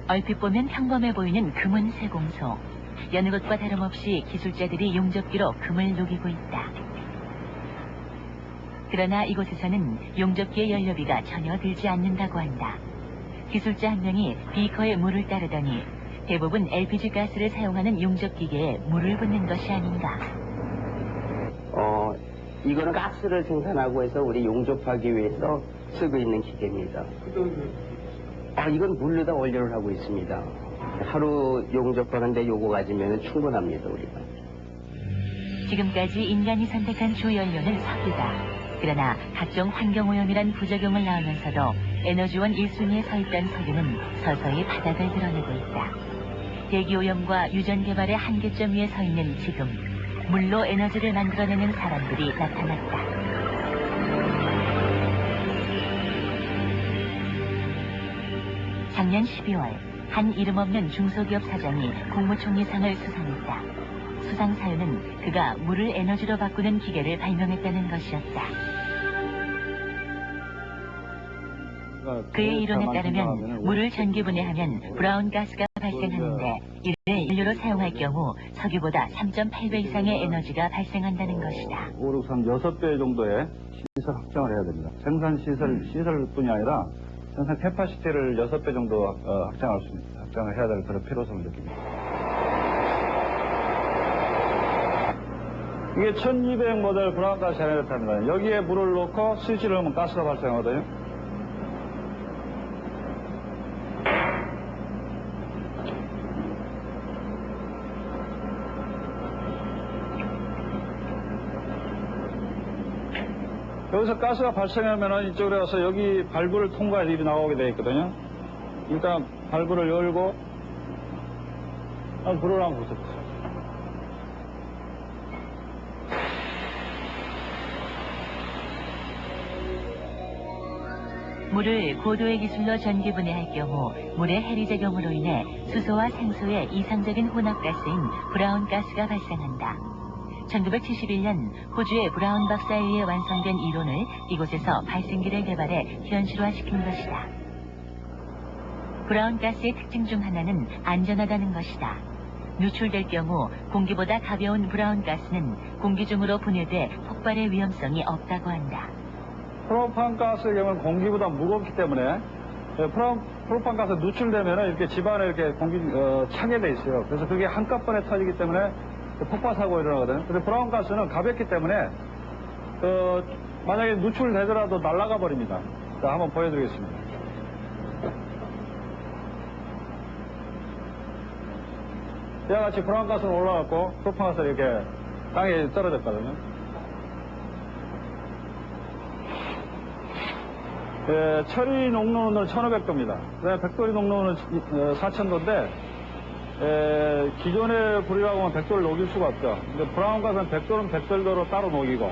얼핏 보면 평범해 보이는 금은 세공소. 여느 곳과 다름없이 기술자들이 용접기로 금을 녹이고 있다. 그러나 이곳에서는 용접기의 연료비가 전혀 들지 않는다고 한다. 기술자 한 명이 비커에 물을 따르더니 대부분 LPG 가스를 사용하는 용접기계에 물을 붓는 것이 아닌가. 이거는 가스를 생산하고 해서 우리 용접하기 위해서 쓰고 있는 기계입니다. 이건 물로다 원료를 하고 있습니다. 하루 용접하는데 요거 가지면 충분합니다, 우리가. 지금까지 인간이 선택한 주 연료는 석유다. 그러나 각종 환경오염이란 부작용을 낳으면서도 에너지원 1순위에 서 있던 석유는 서서히 바닥을 드러내고 있다. 대기오염과 유전 개발의 한계점 위에 서 있는 지금, 물로 에너지를 만들어내는 사람들이 나타났다. 작년 12월, 한 이름 없는 중소기업 사장이 국무총리상을 수상했다. 수상 사유는 그가 물을 에너지로 바꾸는 기계를 발명했다는 것이었다. 그의 이론에 따르면 물을 전기분해하면 브라운 가스가 발생하는데 이를 연료로 사용할 경우 석유보다 3.8배 이상의 에너지가 발생한다는 것이다. 5, 6, 3, 6배 정도의 시설 확장을 해야 됩니다. 생산 시설뿐이 아니라 생산 캐파시티를 6배 정도 확장을 해야 될 그런 필요성을 느낍니다. 이게 1200 모델 브라운 가스 제너레이터입니다. 여기에 물을 넣고 스위치를 넣으면 가스가 발생하거든요. 여기서 가스가 발생하면 이쪽으로 가서 여기 발브를 통과해서 일이 나오게 되어 있거든요. 일단 발브를 열고 불을 한번 붙여보세요. 물을 고도의 기술로 전기분해할 경우 물의 해리작용으로 인해 수소와 생소의 이상적인 혼합가스인 브라운 가스가 발생한다. 1971년 호주의 브라운 박사에 의해 완성된 이론을 이곳에서 발생기를 개발해 현실화시킨 것이다. 브라운 가스의 특징 중 하나는 안전하다는 것이다. 누출될 경우 공기보다 가벼운 브라운 가스는 공기 중으로 분해돼 폭발의 위험성이 없다고 한다. 프로판 가스의 경우는 공기보다 무겁기 때문에 프로판 가스 누출되면 이렇게 집안에 이렇게 차게 돼 있어요. 그래서 그게 한꺼번에 터지기 때문에 폭발 사고가 일어나거든요. 근데 브라운 가스는 가볍기 때문에 만약에 누출되더라도 날아가 버립니다. 자, 한번 보여드리겠습니다. 이와 같이 브라운 가스는 올라갔고 프로판 가스는 이렇게 땅에 떨어졌거든요. 철이 녹노는 1500도입니다. 그다음에 백돌이 녹노는 4000도인데 기존의 불이라고 하면 백돌을 녹일 수가 없죠. 근데 브라운 가스는 백돌은 백돌대로 따로 녹이고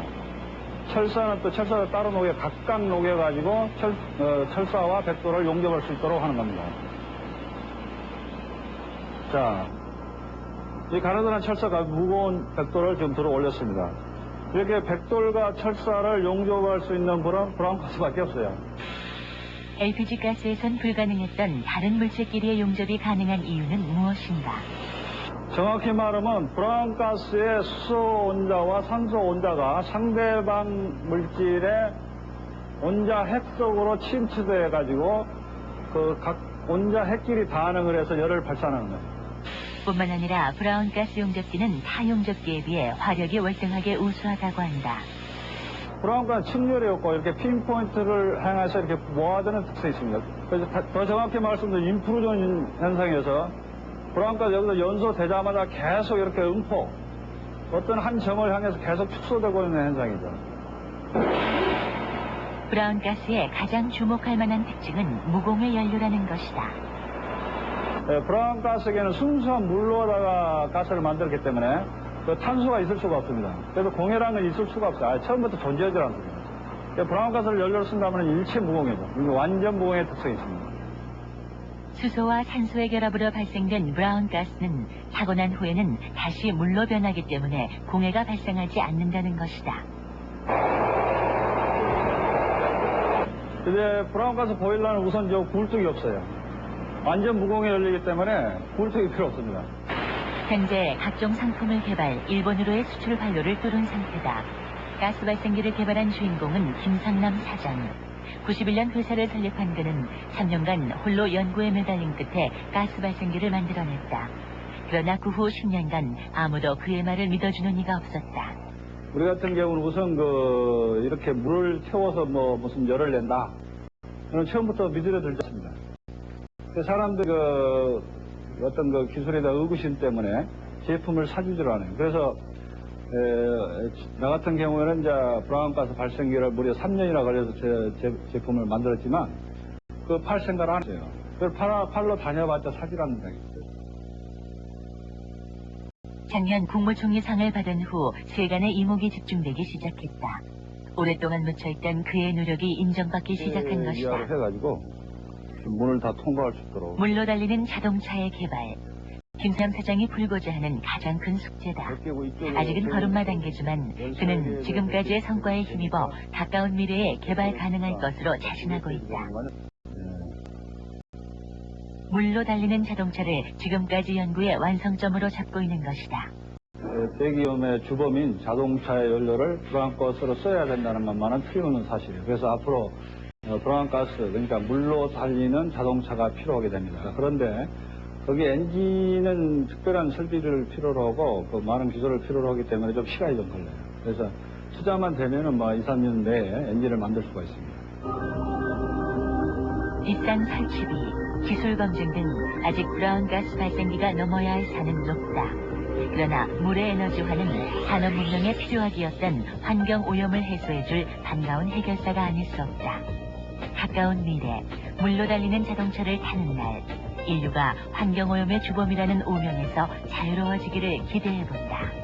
철사는 또 철사를 따로 녹여 각각 녹여가지고 철사와 백돌을 용접할 수 있도록 하는 겁니다. 자, 이 가느다란 철사가 무거운 백돌을 지금 들어 올렸습니다. 이렇게 백돌과 철사를 용접할 수 있는 불은 브라운 가스밖에 없어요. LPG 가스에선 불가능했던 다른 물질끼리의 용접이 가능한 이유는 무엇인가? 정확히 말하면 브라운 가스의 수소 온자와 산소 온자가 상대방 물질의 온자 핵 속으로 침투돼 가지고 그 각 온자 핵끼리 반응을 해서 열을 발산하는 거예요. 뿐만 아니라 브라운 가스 용접기는 타 용접기에 비해 화력이 월등하게 우수하다고 한다. 브라운 가스 측렬이 없고 이렇게 핀포인트를 향해서 이렇게 모아두는 특성이 있습니다. 그래서 더 정확히 말씀드리면 인프루전 현상에서 브라운 가스 여기서 연소되자마자 계속 이렇게 음포, 어떤 한 점을 향해서 계속 축소되고 있는 현상이죠. 브라운 가스의 가장 주목할 만한 특징은 무공해 연료라는 것이다. 브라운 가스에는 순수한 물로다가 가스를 만들었기 때문에 그 탄소가 있을 수가 없습니다. 그래서 공해라는 건 있을 수가 없어요. 처음부터 존재하지 않습니다. 브라운 가스를 연료로 쓴다면 일체 무공해죠. 완전 무공해 특성이 있습니다. 수소와 산소의 결합으로 발생된 브라운 가스는 타고 난 후에는 다시 물로 변하기 때문에 공해가 발생하지 않는다는 것이다. 이제 브라운 가스 보일러는 우선 저 굴뚝이 없어요. 완전 무공해 열리기 때문에 굴뚝이 필요 없습니다. 현재 각종 상품을 개발, 일본으로의 수출 활로를 뚫은 상태다. 가스 발생기를 개발한 주인공은 김상남 사장. 91년 회사를 설립한 그는 3년간 홀로 연구에 매달린 끝에 가스 발생기를 만들어냈다. 그러나 그 후 10년간 아무도 그의 말을 믿어주는 이가 없었다. 우리 같은 경우는 우선 이렇게 물을 태워서 무슨 열을 낸다. 저는 처음부터 믿으려 들지 않습니다. 사람들 어떤 기술에다 의구심 때문에 제품을 사주질 않아요. 그래서 나 같은 경우에는 이제 브라운가스 발생기를 무려 3년이나 걸려서 제품을 만들었지만 그 팔 생각을 안 했어요. 그걸 팔로 다녀봤자 사질 않는다. 작년 국무총리상을 받은 후 세간의 이목이 집중되기 시작했다. 오랫동안 묻혀있던 그의 노력이 인정받기 시작한 것이다. 이해를 해가지고 문을 다 통과할 수 있도록. 물로 달리는 자동차의 개발. 김상 사장이 풀고자 하는 가장 큰 숙제다. 아직은 걸음마 단계지만 그는 지금까지의 성과에 힘입어 가까운 미래에 개발 가능할 것으로 자신하고 있다. 물로 달리는 자동차를 지금까지 연구의 완성점으로 잡고 있는 것이다. 대기염의 주범인 자동차의 연료를 브라운가스로 써야 된다는 것만은 틀림없는 사실이에요. 그래서 앞으로 브라운가스, 그러니까 물로 달리는 자동차가 필요하게 됩니다. 그런데 거기 엔진은 특별한 설비를 필요로 하고 많은 기술을 필요로 하기 때문에 좀 시간이 좀 걸려요. 그래서 투자만 되면은 2, 3년 내에 엔진을 만들 수가 있습니다. 비싼 설치비, 기술 검증 등 아직 브라운가스 발생기가 넘어야 할 산은 높다. 그러나 물의 에너지화는 산업 문명에 필요하기였던 환경 오염을 해소해줄 반가운 해결사가 아닐 수 없다. 가까운 미래, 물로 달리는 자동차를 타는 날, 인류가 환경 오염의 주범이라는 오명에서 자유로워지기를 기대해본다.